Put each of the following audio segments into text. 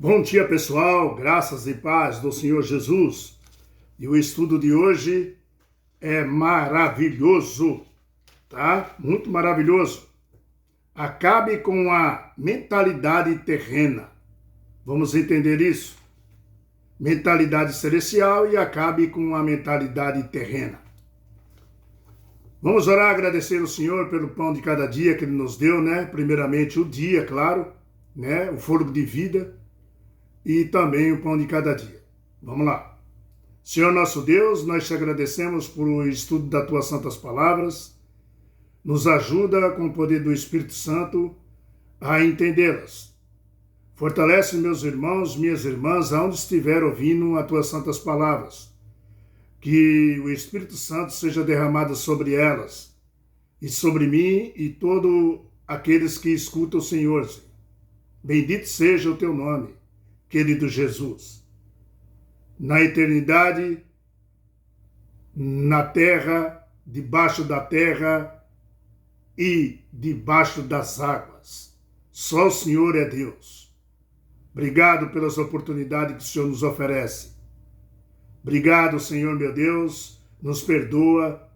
Bom dia, pessoal, graças e paz do Senhor Jesus. E o estudo de hoje é maravilhoso, tá? Muito maravilhoso. Acabe com a mentalidade terrena. Vamos entender isso? Mentalidade celestial e acabe com a mentalidade terrena. Vamos orar, agradecer ao Senhor pelo pão de cada dia que Ele nos deu, né? Primeiramente o dia, claro, né? O fôlego de vida. E também o pão de cada dia. Vamos lá. Senhor nosso Deus, nós te agradecemos por o estudo das tuas santas palavras. Nos ajuda com o poder do Espírito Santo a entendê-las. Fortalece meus irmãos, minhas irmãs, aonde estiver ouvindo as tuas santas palavras. Que o Espírito Santo seja derramado sobre elas e sobre mim e todos aqueles que escutam o Senhor. Bendito seja o teu nome, querido Jesus. Na eternidade, na terra, debaixo da terra e debaixo das águas. Só o Senhor é Deus. Obrigado pelas oportunidades que o Senhor nos oferece. Obrigado, Senhor meu Deus, nos perdoa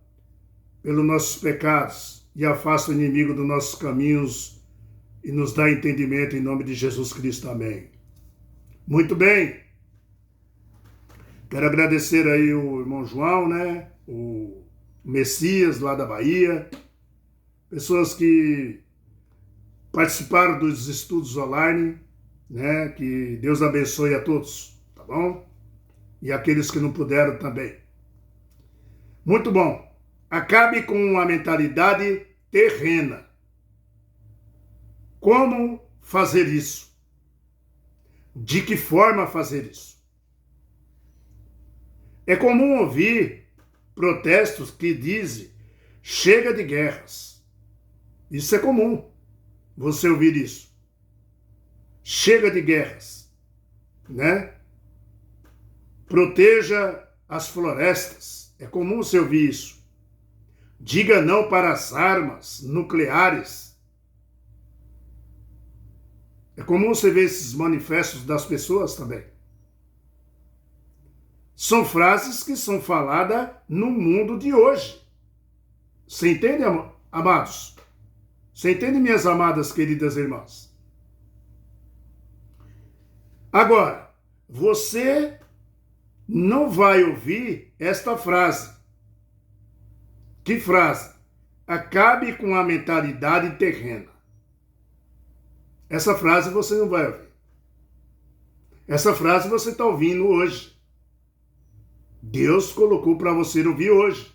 pelos nossos pecados e afasta o inimigo dos nossos caminhos e nos dá entendimento em nome de Jesus Cristo. Amém. Muito bem. Quero agradecer aí o irmão João, né? O Messias lá da Bahia. Pessoas que participaram dos estudos online, né? Que Deus abençoe a todos, tá bom? E aqueles que não puderam também. Muito bom. Acabe com a mentalidade terrena. Como fazer isso? De que forma fazer isso? É comum ouvir protestos que dizem chega de guerras. Isso é comum, você ouvir isso. Chega de guerras, né? Proteja as florestas. É comum você ouvir isso. Diga não para as armas nucleares. É comum você ver esses manifestos das pessoas também. São frases que são faladas no mundo de hoje. Você entende, amados? Você entende, minhas amadas queridas irmãs? Agora, você não vai ouvir esta frase. Que frase? Acabe com a mentalidade terrena. Essa frase você não vai ouvir. Essa frase você está ouvindo hoje. Deus colocou para você ouvir hoje.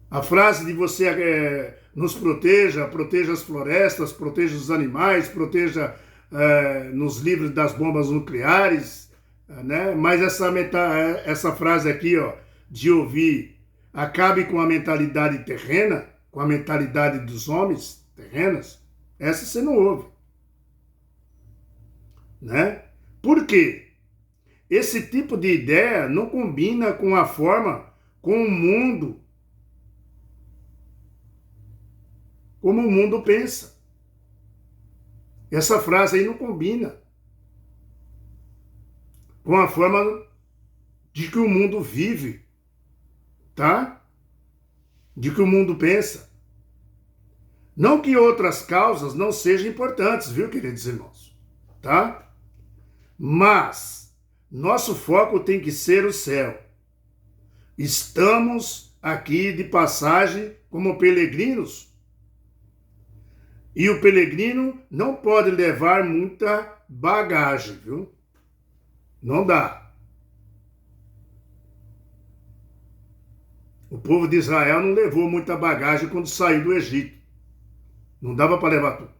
A frase de você nos proteja, proteja as florestas, proteja os animais, proteja nos livros das bombas nucleares, né? Mas essa frase aqui, ó, de ouvir, acabe com a mentalidade terrena, com a mentalidade dos homens terrenas, essa você não ouve. Né? Por quê? Esse tipo de ideia não combina com a forma, com o mundo, como o mundo pensa. Essa frase aí não combina com a forma de que o mundo vive, tá? De que o mundo pensa. Não que outras causas não sejam importantes, viu, queridos irmãos? Tá? Mas nosso foco tem que ser o céu. Estamos aqui de passagem como peregrinos. E o peregrino não pode levar muita bagagem, viu? Não dá. O povo de Israel não levou muita bagagem quando saiu do Egito. Não dava para levar tudo.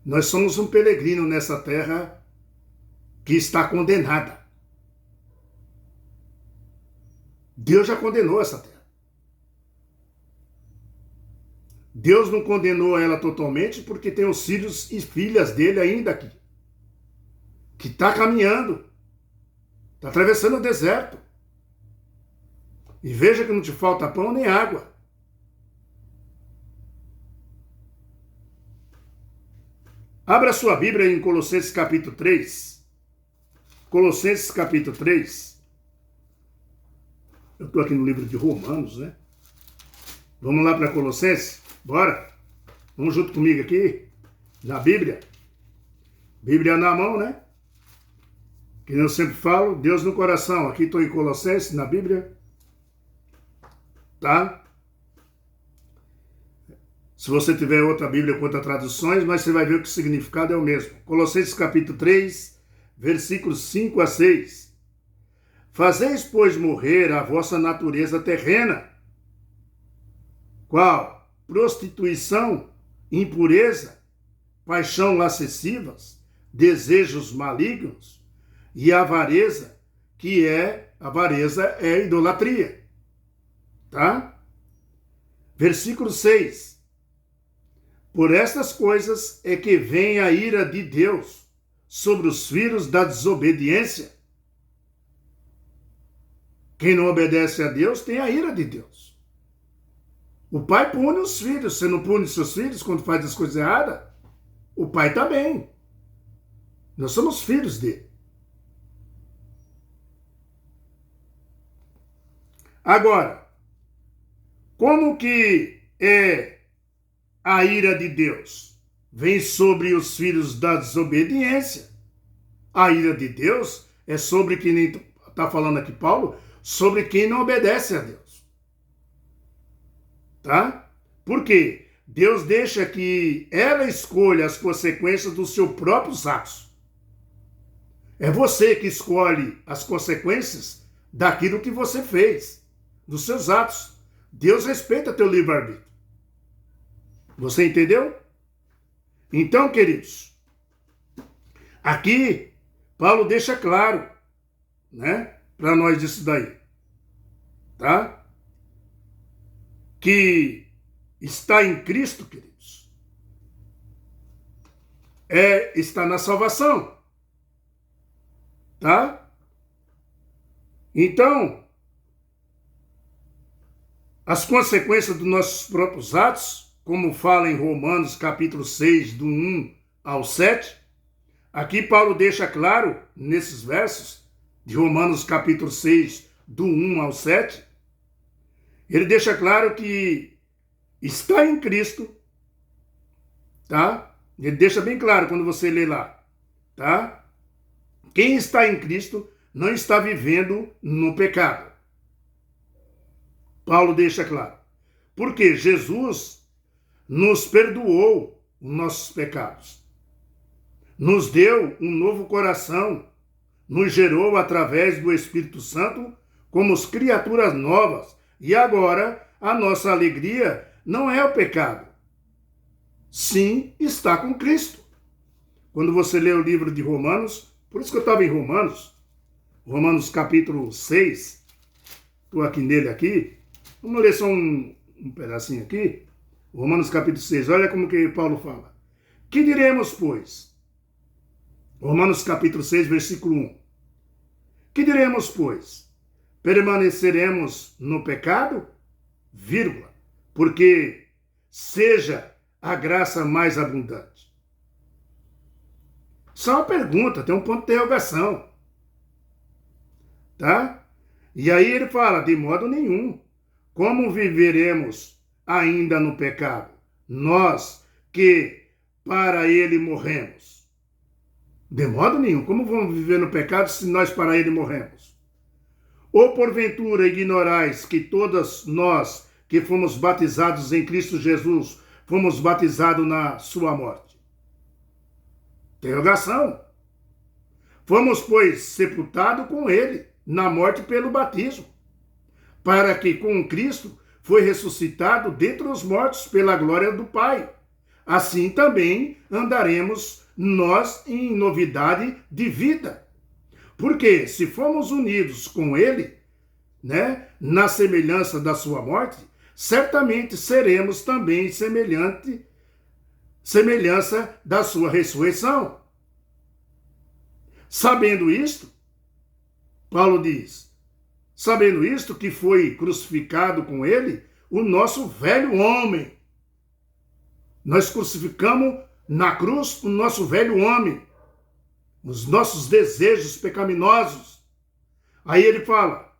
Nós somos um peregrino nessa terra que está condenada. Deus já condenou essa terra. Deus não condenou ela totalmente porque tem os filhos e filhas dele ainda aqui. Que está caminhando. Está atravessando o deserto. E veja que não te falta pão nem água. Abra sua Bíblia em Colossenses capítulo 3. Colossenses capítulo 3. Eu estou aqui no livro de Romanos, né? Vamos lá para Colossenses? Bora? Vamos junto comigo aqui, na Bíblia. Bíblia na mão, né? Que eu sempre falo, Deus no coração. Aqui estou em Colossenses, na Bíblia. Tá? Se você tiver outra Bíblia com outras traduções, mas você vai ver que o significado é o mesmo. Colossenses capítulo 3, versículos 5 a 6. Fazeis, pois, morrer a vossa natureza terrena. Qual? Prostituição, impureza, paixão lascivas, desejos malignos e avareza, que avareza é idolatria. Tá? Versículo 6. Por estas coisas é que vem a ira de Deus sobre os filhos da desobediência. Quem não obedece a Deus tem a ira de Deus. O pai pune os filhos. Você não pune seus filhos quando faz as coisas erradas? O pai também. Nós somos filhos dele. Agora, como que é a ira de Deus? Vem sobre os filhos da desobediência. A ira de Deus é sobre quem está falando aqui Paulo, sobre quem não obedece a Deus. Tá? Por quê? Deus deixa que ela escolha as consequências dos seus próprios atos. É você que escolhe as consequências daquilo que você fez, dos seus atos. Deus respeita teu livre-arbítrio. Você entendeu? Então, queridos, aqui Paulo deixa claro, né, para nós isso daí, tá? Que está em Cristo, queridos, está na salvação, tá? Então, as consequências dos nossos próprios atos, como fala em Romanos capítulo 6, do 1 ao 7, aqui Paulo deixa claro, nesses versos, de Romanos capítulo 6, do 1 ao 7, ele deixa claro que está em Cristo, tá? Ele deixa bem claro quando você lê lá, tá? Quem está em Cristo não está vivendo no pecado. Paulo deixa claro. Porque Jesus nos perdoou os nossos pecados. Nos deu um novo coração. Nos gerou através do Espírito Santo como criaturas novas. E agora a nossa alegria não é o pecado. Sim, está com Cristo. Quando você lê o livro de Romanos, por isso que eu estava em Romanos capítulo 6, estou aqui nele aqui, vamos ler só um pedacinho aqui, Romanos capítulo 6, olha como que Paulo fala. Que diremos, pois? Romanos capítulo 6, versículo 1. Que diremos, pois? Permaneceremos no pecado? Vírgula. Porque seja a graça mais abundante. Só uma pergunta, tem um ponto de interrogação. Tá? E aí ele fala, de modo nenhum. Como viveremos ainda no pecado? Nós que para ele morremos. De modo nenhum. Como vamos viver no pecado se nós para ele morremos? Ou porventura ignorais que todas nós que fomos batizados em Cristo Jesus, fomos batizados na sua morte? Interrogação. Fomos, pois, sepultados com ele, na morte pelo batismo, para que com Cristo foi ressuscitado dentre os mortos pela glória do Pai. Assim também andaremos nós em novidade de vida. Porque se fomos unidos com ele, né, na semelhança da sua morte, certamente seremos também semelhança da sua ressurreição. Sabendo isto, Paulo diz, sabendo isto que foi crucificado com ele o nosso velho homem. Nós crucificamos na cruz o nosso velho homem, os nossos desejos pecaminosos. Aí ele fala,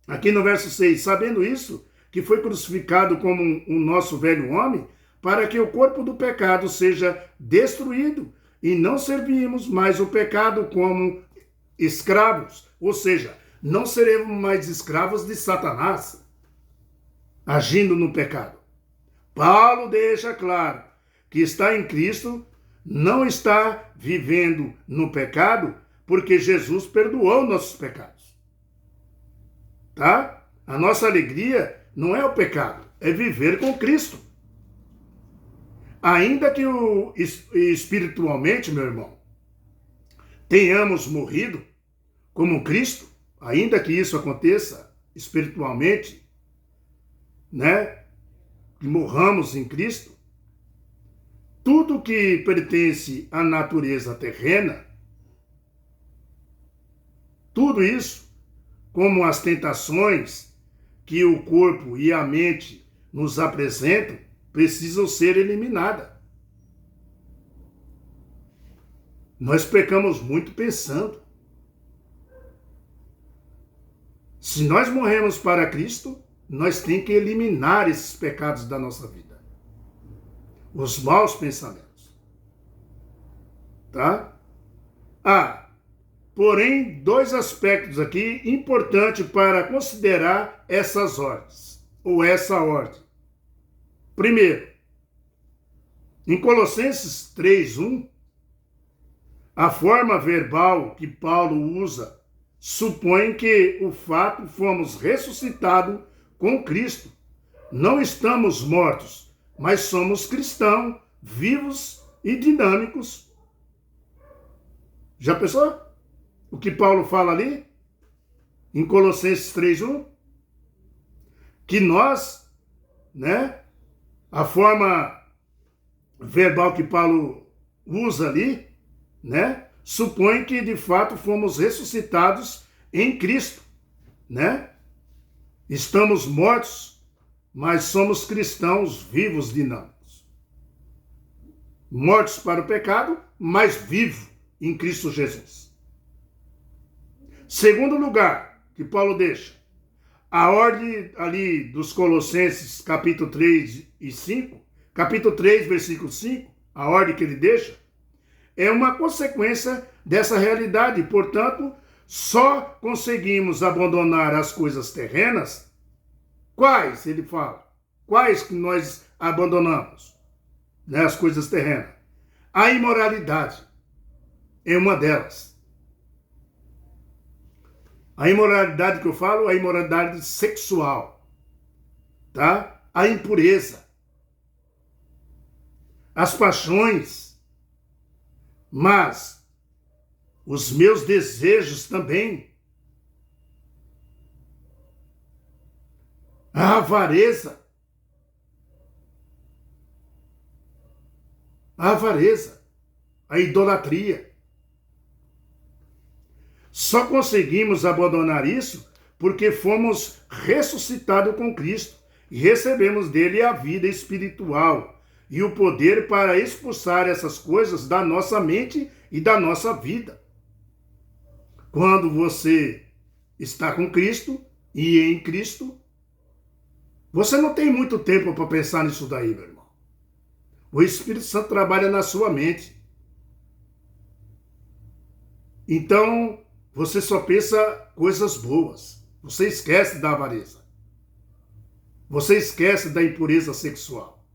aqui no verso 6, sabendo isso, que foi crucificado como o nosso velho homem, para que o corpo do pecado seja destruído, e não servimos mais o pecado como escravos, ou seja, não seremos mais escravos de Satanás, agindo no pecado. Paulo deixa claro que está em Cristo, não está vivendo no pecado, porque Jesus perdoou nossos pecados. Tá? A nossa alegria não é o pecado, é viver com Cristo. Ainda que espiritualmente, meu irmão, tenhamos morrido como Cristo, ainda que isso aconteça espiritualmente, né? Que morramos em Cristo, tudo que pertence à natureza terrena, tudo isso, como as tentações que o corpo e a mente nos apresentam, precisam ser eliminadas. Nós pecamos muito pensando. Se nós morremos para Cristo, nós temos que eliminar esses pecados da nossa vida. Os maus pensamentos. Tá? Porém, dois aspectos aqui importantes para considerar essas ordens, ou essa ordem. Primeiro, em Colossenses 3:1, a forma verbal que Paulo usa supõe que o fato fomos ressuscitados com Cristo. Não estamos mortos, mas somos cristãos, vivos e dinâmicos. Já pensou? O que Paulo fala ali? Em Colossenses 3:1? Que nós, né? A forma verbal que Paulo usa ali, né? Supõe que de fato fomos ressuscitados em Cristo, né? Estamos mortos, mas somos cristãos vivos, dinâmicos. Mortos para o pecado, mas vivos em Cristo Jesus. Segundo lugar que Paulo deixa, a ordem ali dos Colossenses, capítulo 3 e 5, capítulo 3, versículo 5, a ordem que ele deixa, é uma consequência dessa realidade. Portanto, só conseguimos abandonar as coisas terrenas. Quais, ele fala? Quais que nós abandonamos? Né, as coisas terrenas. A imoralidade é uma delas. A imoralidade que eu falo é a imoralidade sexual, tá? A impureza, as paixões, mas os meus desejos também, a avareza, a idolatria. Só conseguimos abandonar isso porque fomos ressuscitados com Cristo e recebemos dele a vida espiritual e o poder para expulsar essas coisas da nossa mente e da nossa vida. Quando você está com Cristo e em Cristo, você não tem muito tempo para pensar nisso daí, meu irmão. O Espírito Santo trabalha na sua mente. Então, você só pensa coisas boas. Você esquece da avareza. Você esquece da impureza sexual.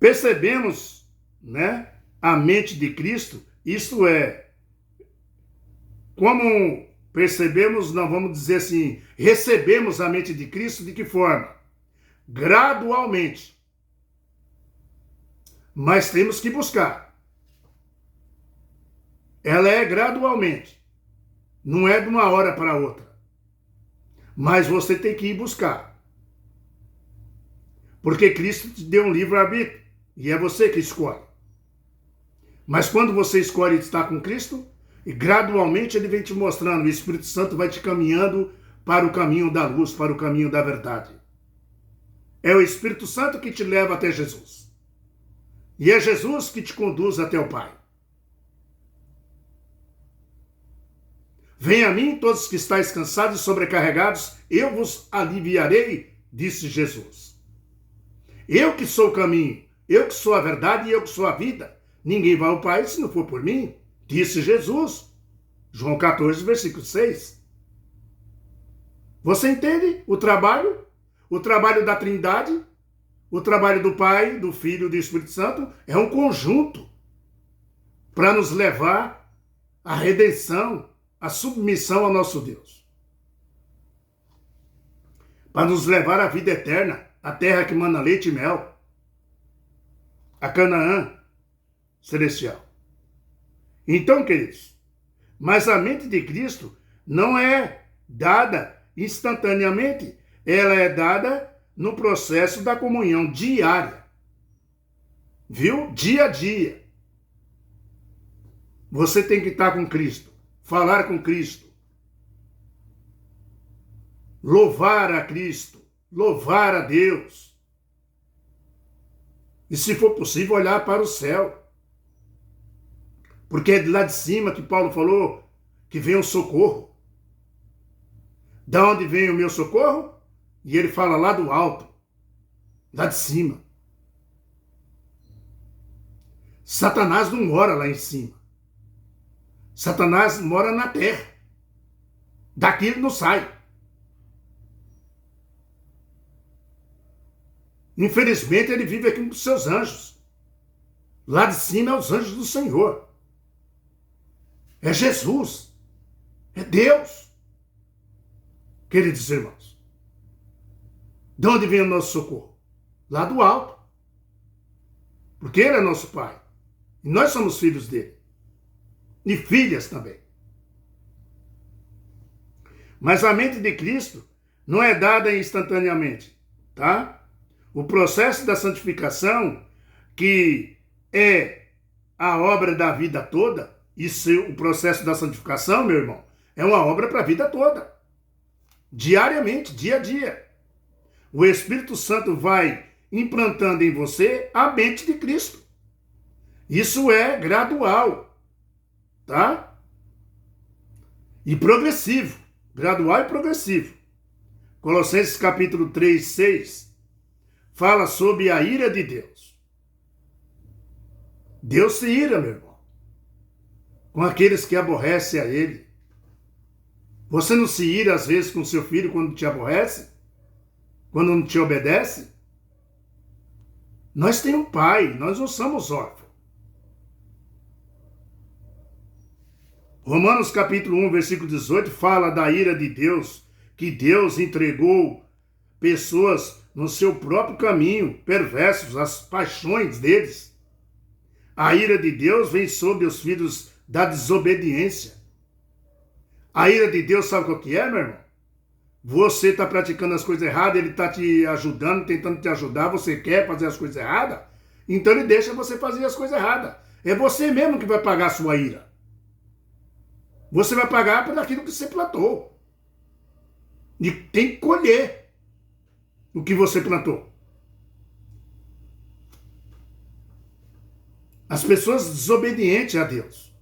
Percebemos, né, a mente de Cristo, isto é, como percebemos, não vamos dizer assim, recebemos a mente de Cristo de que forma? Gradualmente. Mas temos que buscar. Ela é gradualmente. Não é de uma hora para outra. Mas você tem que ir buscar. Porque Cristo te deu um livre-arbítrio. E é você que escolhe. Mas quando você escolhe estar com Cristo, e gradualmente ele vem te mostrando, o Espírito Santo vai te caminhando para o caminho da luz, para o caminho da verdade. É o Espírito Santo que te leva até Jesus. E é Jesus que te conduz até o Pai. Venha a mim, todos que estáis cansados e sobrecarregados, eu vos aliviarei, disse Jesus. Eu que sou o caminho, eu que sou a verdade e eu que sou a vida. Ninguém vai ao Pai se não for por mim, disse Jesus. João 14, versículo 6. Você entende o trabalho? O trabalho da Trindade, o trabalho do Pai, do Filho e do Espírito Santo é um conjunto para nos levar à redenção, à submissão ao nosso Deus. Para nos levar à vida eterna, à terra que mana leite e mel, a Canaã celestial. Então, queridos, mas a mente de Cristo não é dada instantaneamente, ela é dada no processo da comunhão diária. Viu? Dia a dia. Você tem que estar com Cristo, falar com Cristo, louvar a Cristo, louvar a Deus. E se for possível, olhar para o céu. Porque é de lá de cima que Paulo falou que vem o socorro. Da onde vem o meu socorro? E ele fala lá do alto, lá de cima. Satanás não mora lá em cima. Satanás mora na terra. Daqui ele não sai. Infelizmente ele vive aqui com os seus anjos. Lá de cima é os anjos do Senhor. É Jesus. É Deus. Queridos irmãos. De onde vem o nosso socorro? Lá do alto. Porque Ele é nosso Pai. E nós somos filhos dele. E filhas também. Mas a mente de Cristo não é dada instantaneamente, tá? O processo da santificação, que é a obra da vida toda, isso, o processo da santificação, meu irmão, é uma obra para a vida toda. Diariamente, dia a dia. O Espírito Santo vai implantando em você a mente de Cristo. Isso é gradual, tá? E progressivo. Gradual e progressivo. Colossenses capítulo 3, 6, fala sobre a ira de Deus. Deus se ira, meu irmão, com aqueles que aborrecem a Ele. Você não se ira às vezes com seu filho quando te aborrece? Quando não te obedece? Nós temos um pai, nós não somos órfãos. Romanos capítulo 1, versículo 18, fala da ira de Deus, que Deus entregou pessoas no seu próprio caminho, perversos, as paixões deles. A ira de Deus vem sobre os filhos da desobediência. A ira de Deus, sabe o que é, meu irmão? Você está praticando as coisas erradas, ele está te ajudando, tentando te ajudar, você quer fazer as coisas erradas, então ele deixa você fazer as coisas erradas. É você mesmo que vai pagar a sua ira. Você vai pagar por aquilo que você plantou. E tem que colher o que você plantou. As pessoas desobedientes a Deus.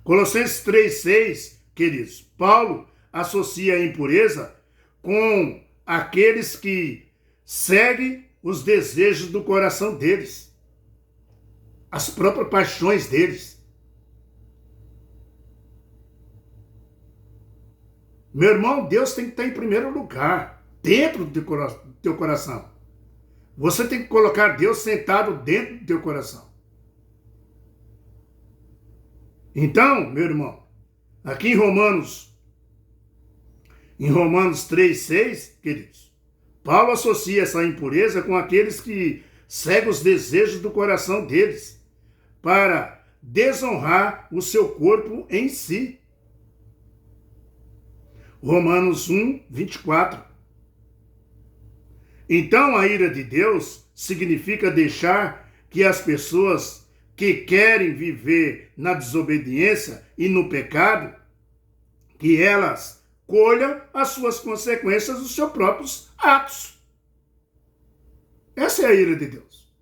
Colossenses 3,6, queridos, Paulo associa a impureza com aqueles que seguem os desejos do coração deles, as próprias paixões deles. Meu irmão, Deus tem que estar em primeiro lugar, dentro do teu coração. Você tem que colocar Deus sentado dentro do teu coração. Então, meu irmão, aqui em Romanos 3,6, queridos, Paulo associa essa impureza com aqueles que seguem os desejos do coração deles, para desonrar o seu corpo em si. Romanos 1, 24. Então a ira de Deus significa deixar que as pessoas que querem viver na desobediência e no pecado, que elas colham as suas consequências dos seus próprios atos. Essa é a ira de Deus.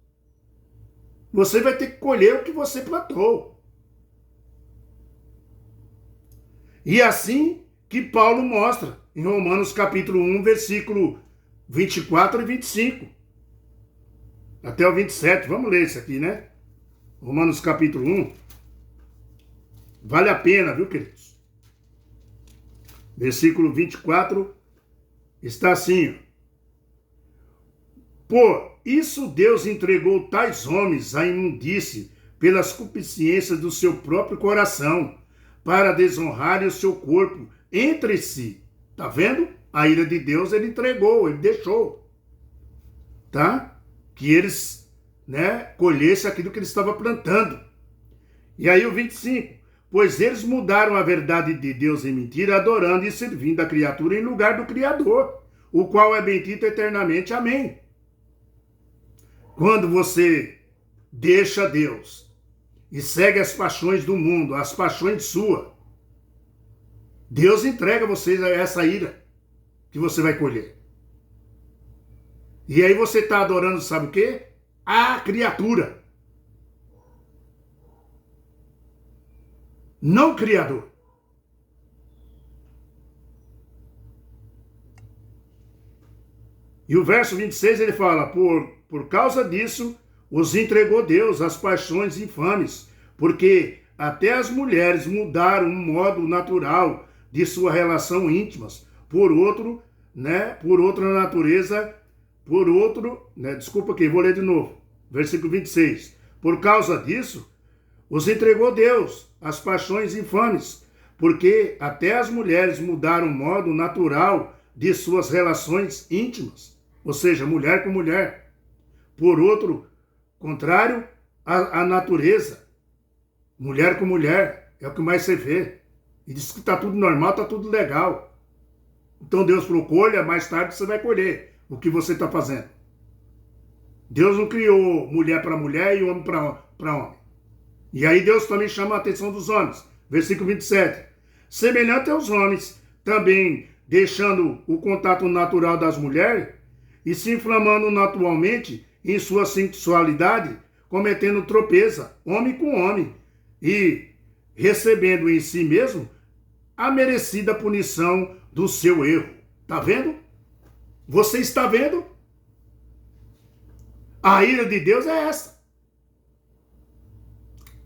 Você vai ter que colher o que você plantou. E assim que Paulo mostra em Romanos capítulo 1, versículo 24 e 25. Até o 27. Vamos ler isso aqui, né? Romanos capítulo 1. Vale a pena, viu, queridos? Versículo 24 está assim. Por isso Deus entregou tais homens à imundície pelas concupiscências do seu próprio coração, para desonrarem o seu corpo entre si. Tá vendo? A ira de Deus ele entregou, ele deixou. Tá? Que eles, colhessem aquilo que ele estava plantando. E aí o 25. Pois eles mudaram a verdade de Deus em mentira, adorando e servindo a criatura em lugar do Criador, o qual é bendito eternamente. Amém. Quando você deixa Deus e segue as paixões do mundo, as paixões suas, Deus entrega a vocês essa ira que você vai colher. E aí você está adorando, sabe o quê? A criatura. Não o Criador. E o verso 26 ele fala, por causa disso, os entregou Deus às paixões infames, porque até as mulheres mudaram um modo natural de sua relação íntimas por outra natureza, desculpa aqui, vou ler de novo, versículo 26. Por causa disso, os entregou Deus às paixões infames, porque até as mulheres mudaram o modo natural de suas relações íntimas, ou seja, mulher com mulher, por outro contrário à natureza, mulher com mulher, é o que mais você vê. E diz que está tudo normal, está tudo legal. Então Deus falou, colha, mais tarde você vai colher o que você está fazendo. Deus não criou mulher para mulher e homem para homem. E aí Deus também chama a atenção dos homens. Versículo 27. Semelhante aos homens, também deixando o contato natural das mulheres e se inflamando naturalmente em sua sexualidade, cometendo tropeça, homem com homem, e recebendo em si mesmo a merecida punição do seu erro. Tá vendo? Você está vendo? A ira de Deus é essa.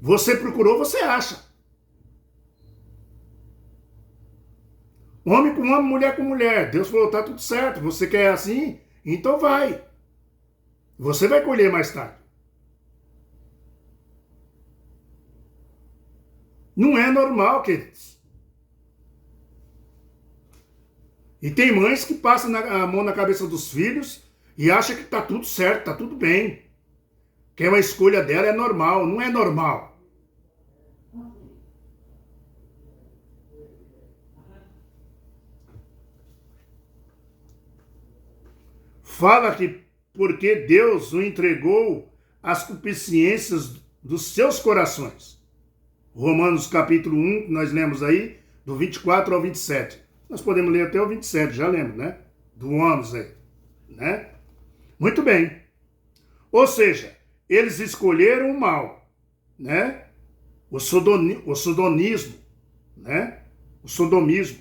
Você procurou, você acha. Homem com homem, mulher com mulher. Deus falou, tá tudo certo. Você quer assim? Então vai. Você vai colher mais tarde. Não é normal, queridos. E tem mães que passam a mão na cabeça dos filhos e acham que tá tudo certo, tá tudo bem. Que é uma escolha dela, é normal. Não é normal. Fala que porque Deus o entregou às concupiscências dos seus corações. Romanos capítulo 1, que nós lemos aí, do 24 ao 27. Nós podemos ler até o 27, já lembro, né? Do ônus aí, né? Muito bem. Ou seja, eles escolheram o mal, né? O sodonismo, né? O sodomismo.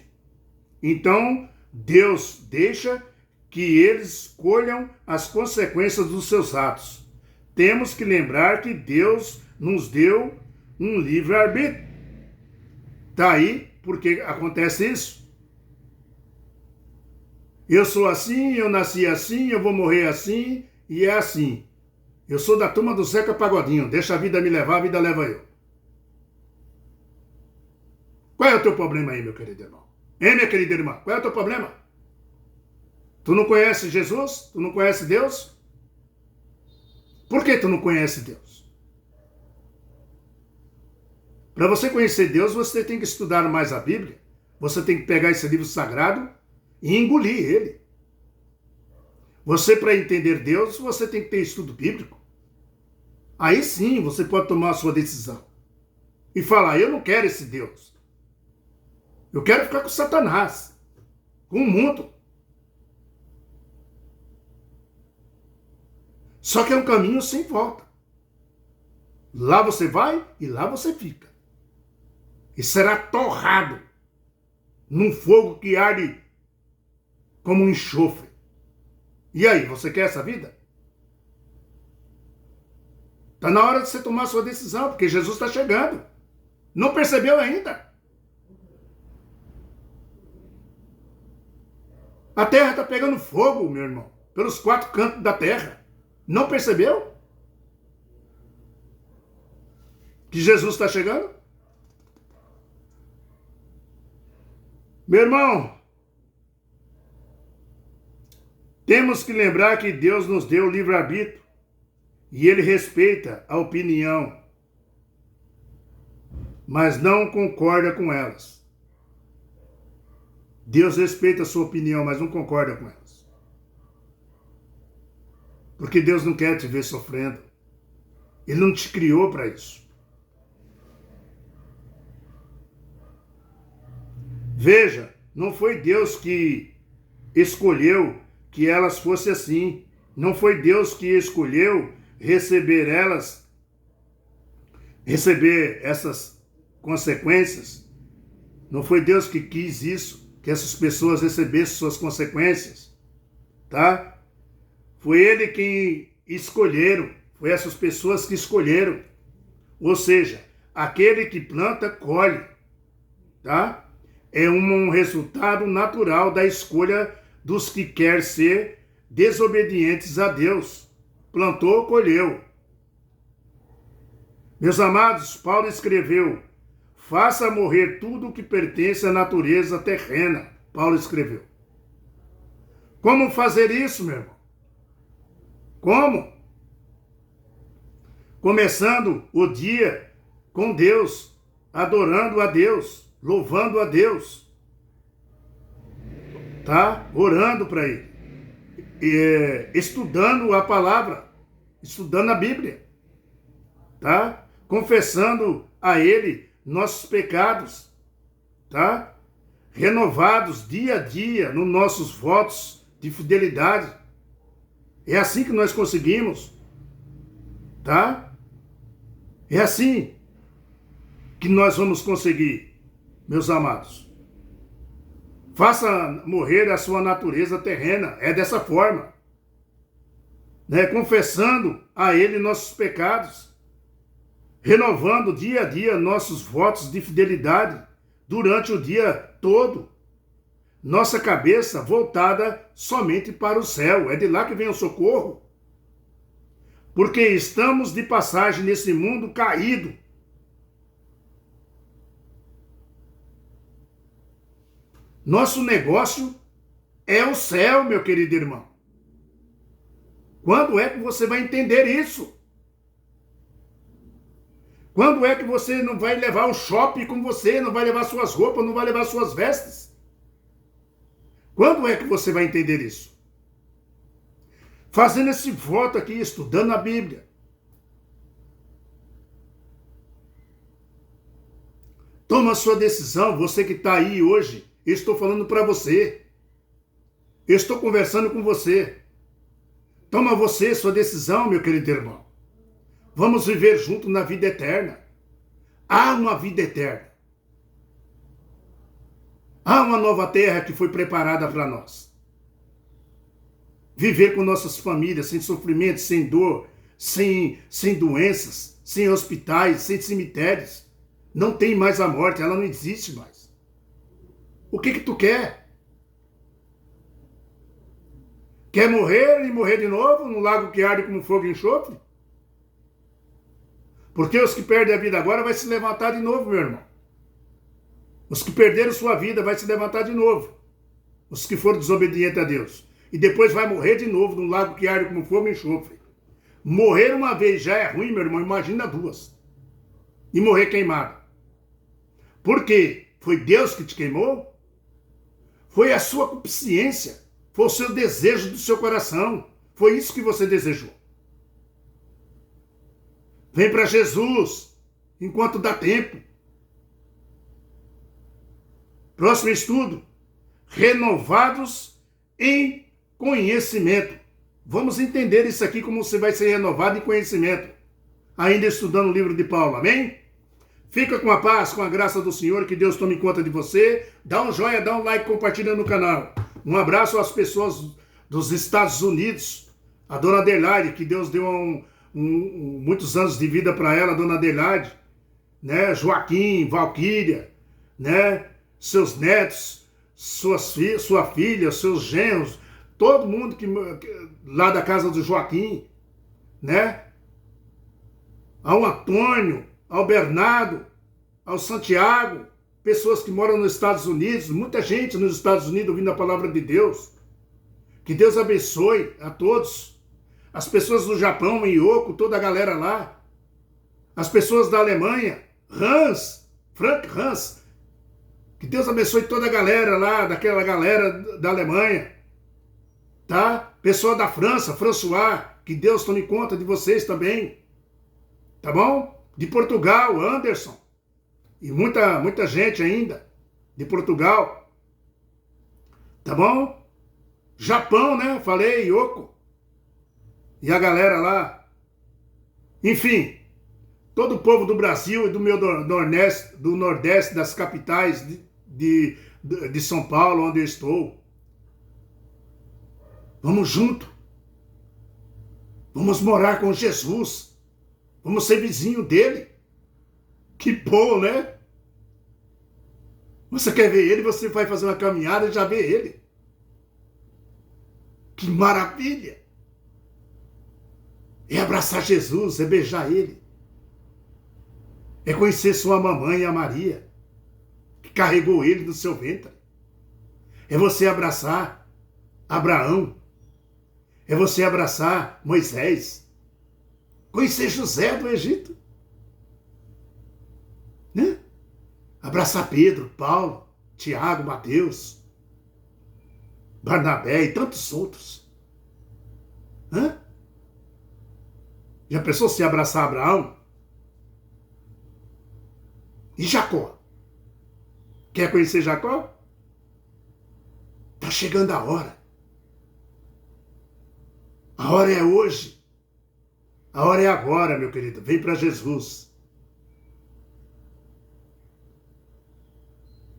Então, Deus deixa que eles colham as consequências dos seus atos. Temos que lembrar que Deus nos deu um livre-arbítrio. Tá aí porque acontece isso. Eu sou assim, eu nasci assim, eu vou morrer assim, e é assim. Eu sou da turma do Zeca Pagodinho, deixa a vida me levar, a vida leva eu. Qual é o teu problema aí, meu querido irmão? Hein, minha querida irmã? Qual é o teu problema? Tu não conhece Jesus? Tu não conhece Deus? Por que tu não conhece Deus? Para você conhecer Deus, você tem que estudar mais a Bíblia. Você tem que pegar esse livro sagrado e engolir ele. Você, para entender Deus, você tem que ter estudo bíblico. Aí sim, você pode tomar a sua decisão. E falar, eu não quero esse Deus. Eu quero ficar com Satanás. Com o mundo. Só que é um caminho sem volta. Lá você vai e lá você fica. E será torrado num fogo que arde como um enxofre. E aí, você quer essa vida? Está na hora de você tomar a sua decisão, porque Jesus está chegando. Não percebeu ainda? A terra está pegando fogo, meu irmão, pelos 4 cantos da terra. Não percebeu? Que Jesus está chegando? Meu irmão, temos que lembrar que Deus nos deu o livre-arbítrio e Ele respeita a opinião, mas não concorda com elas. Deus respeita a sua opinião, mas não concorda com elas. Porque Deus não quer te ver sofrendo. Ele não te criou para isso. Veja, não foi Deus que escolheu que elas fossem assim. Não foi Deus que escolheu receber essas consequências. Não foi Deus que quis isso, que essas pessoas recebessem suas consequências, tá? Foi Ele quem escolheram, foi essas pessoas que escolheram. Ou seja, aquele que planta, colhe, tá? É um resultado natural da escolha dos que querem ser desobedientes a Deus. Plantou, colheu. Meus amados, Paulo escreveu: faça morrer tudo o que pertence à natureza terrena. Paulo escreveu. Como fazer isso, meu irmão? Como? Começando o dia com Deus, adorando a Deus, louvando a Deus, tá? Orando para Ele, estudando a palavra, estudando a Bíblia, tá? Confessando a Ele nossos pecados, tá? Renovados dia a dia nos nossos votos de fidelidade. É assim que nós conseguimos, tá? É assim que nós vamos conseguir, meus amados. Faça morrer a sua natureza terrena. É dessa forma, né? Confessando a Ele nossos pecados, renovando dia a dia nossos votos de fidelidade durante o dia todo. Nossa cabeça voltada somente para o céu. É de lá que vem o socorro. Porque estamos de passagem nesse mundo caído. Nosso negócio é o céu, meu querido irmão. Quando é que você vai entender isso? Quando é que você não vai levar o shopping com você, não vai levar suas roupas, não vai levar suas vestes? Quando é que você vai entender isso? Fazendo esse voto aqui, estudando a Bíblia. Toma a sua decisão, você que está aí hoje. Eu estou falando para você. Eu estou conversando com você. Toma você sua decisão, meu querido irmão. Vamos viver juntos na vida eterna. Há uma vida eterna. Há uma nova terra que foi preparada para nós. Viver com nossas famílias, sem sofrimento, sem dor, sem doenças, sem hospitais, sem cemitérios. Não tem mais a morte, ela não existe mais. O que tu quer? Quer morrer e morrer de novo num lago que arde como fogo e enxofre? Porque os que perdem a vida agora vai se levantar de novo, meu irmão. Os que perderam sua vida vai se levantar de novo. Os que foram desobedientes a Deus. E depois vai morrer de novo num lago que arde como fogo e enxofre. Morrer uma vez já é ruim, meu irmão. Imagina 2. E morrer queimado. Por quê? Foi Deus que te queimou? Foi a sua consciência. Foi o seu desejo do seu coração. Foi isso que você desejou. Vem para Jesus, enquanto dá tempo. Próximo estudo. Renovados em conhecimento. Vamos entender isso aqui, como você vai ser renovado em conhecimento, ainda estudando o livro de Paulo, amém? Fica com a paz, com a graça do Senhor, que Deus tome conta de você. Dá um joinha, dá um like, compartilha no canal. Um abraço às pessoas dos Estados Unidos, a dona Adelaide, que Deus deu muitos anos de vida para ela, dona Adelaide, né? Joaquim, Valquíria, né? Seus netos, sua filha, seus genros, todo mundo lá da casa do Joaquim, né? Ao Antônio, ao Bernardo, ao Santiago, pessoas que moram nos Estados Unidos, muita gente nos Estados Unidos ouvindo a palavra de Deus. Que Deus abençoe a todos. As pessoas do Japão, Yoko, toda a galera lá. As pessoas da Alemanha, Frank Hans. Que Deus abençoe toda a galera lá, daquela galera da Alemanha. Tá? Pessoal da França, François, que Deus tome conta de vocês também. Tá bom? De Portugal, Anderson. E muita gente ainda de Portugal. Tá bom? Japão, né? Falei, Yoko. E a galera lá. Enfim, todo o povo do Brasil e do meu Nordeste, das capitais de São Paulo, onde eu estou. Vamos junto. Vamos morar com Jesus. Vamos ser vizinho dele. Que bom, né? Você quer ver ele, você vai fazer uma caminhada e já vê ele. Que maravilha! É abraçar Jesus, é beijar ele. É conhecer sua mamãe, a Maria, que carregou ele no seu ventre. É você abraçar Abraão. É você abraçar Moisés. Conhecer José do Egito. Né? Abraçar Pedro, Paulo, Tiago, Mateus, Barnabé e tantos outros. Hã? Já pensou se abraçar Abraão? E Jacó? Quer conhecer Jacó? Está chegando a hora. A hora é hoje. A hora é agora, meu querido. Vem para Jesus.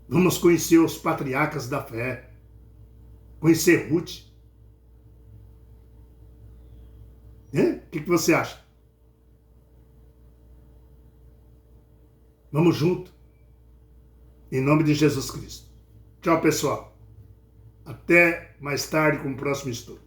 Vamos conhecer os patriarcas da fé. Conhecer Ruth. O que você acha? Vamos junto. Em nome de Jesus Cristo. Tchau, pessoal. Até mais tarde com o próximo estudo.